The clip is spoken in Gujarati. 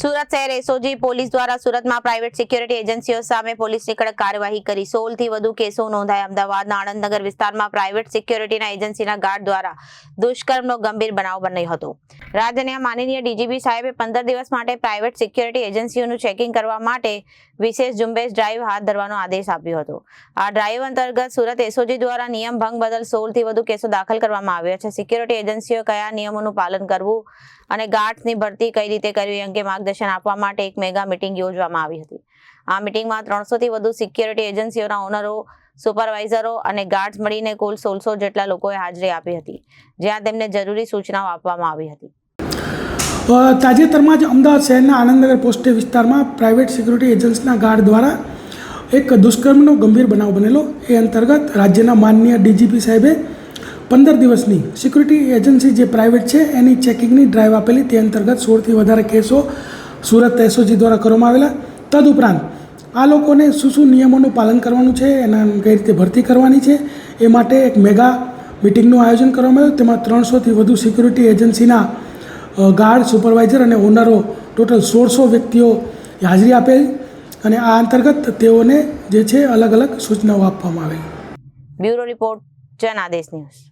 સુરત શહેર એસઓજી પોલીસ દ્વારા સુરતમાં પ્રાઇવેટ સિક્યુરિટી એજન્સીઓ સામે પોલીસની કડક કાર્યવાહી કરી 16 થી વધુ કેસો નોંધાયા। અમદાવાદના આનંદનગર વિસ્તારમાં પ્રાઇવેટ સિક્યુરિટીના એજન્સીના ગાર્ડ દ્વારા દુષ્કર્મનો ગંભીર બનાવ બન્યો હતો। રાજ્યના માનનીય ડીજીપી સાહેબે 15 દિવસ માટે પ્રાઇવેટ સિક્યુરિટી એજન્સીઓનું ચેકિંગ કરવા માટે વિશેષ ઝુંબેશ ડ્રાઈવ હાથ ધરવાનો આદેશ આપ્યો હતો। આ ડ્રાઈવ અંતર્ગત સુરત એસઓજી દ્વારા નિયમ ભંગ બદલ 16 થી વધુ કેસો દાખલ કરવામાં આવ્યા છે। સિક્યુરિટી એજન્સીઓ કયા નિયમોનું પાલન કરવું અને ગાર્ડ્સની ભરતી કઈ રીતે કરવી અંગે માર્ગદર્શન આપવા માટે એક મેગા મીટિંગ યોજવામાં આવી હતી। આ મીટિંગમાં 300 થી વધુ સિક્યુરિટી એજન્સીઓના ઓનરો, સુપરવાઇઝરો અને ગાર્ડ્સ મળીને કુલ 1600 જેટલા લોકોએ હાજરી આપી હતી, જ્યાં તેમને જરૂરી સૂચનાઓ આપવામાં આવી હતી। તાજેતરમાં જ અમદાવાદ શહેરના આનંદનગર પોસ્ટે વિસ્તારમાં પ્રાઇવેટ સિક્યુરિટી એજન્સીના ગાર્ડ દ્વારા એક દુષ્કર્મનો ગંભીર બનાવ બનેલો। એ અંતર્ગત રાજ્યના માનનીય ડીજીપી સાહેબે 15 દિવસની સિક્યુરિટી એજન્સી જે પ્રાઇવેટ છે એની ચેકિંગની ડ્રાઈવ આપેલી। તે અંતર્ગત 16થી વધારે કેસો સુરત એસઓજી દ્વારા કરવામાં આવેલા। તદુપરાંત આ લોકોને શું નિયમોનું પાલન કરવાનું છે, એના કઈ રીતે ભરતી કરવાની છે, એ માટે એક મેગા મિટિંગનું આયોજન કરવામાં આવ્યું। તેમાં 300થી વધુ સિક્યુરિટી એજન્સીના ગાર્ડ, સુપરવાઇઝર અને ઓનરો ટોટલ 1600 વ્યક્તિઓ હાજરી આપેલ અને આ અંતર્ગત તેઓને જે છે અલગ અલગ સૂચનાઓ આપવામાં આવેલી। બ્યુરો રિપોર્ટ, જન આદેશ ન્યૂઝ।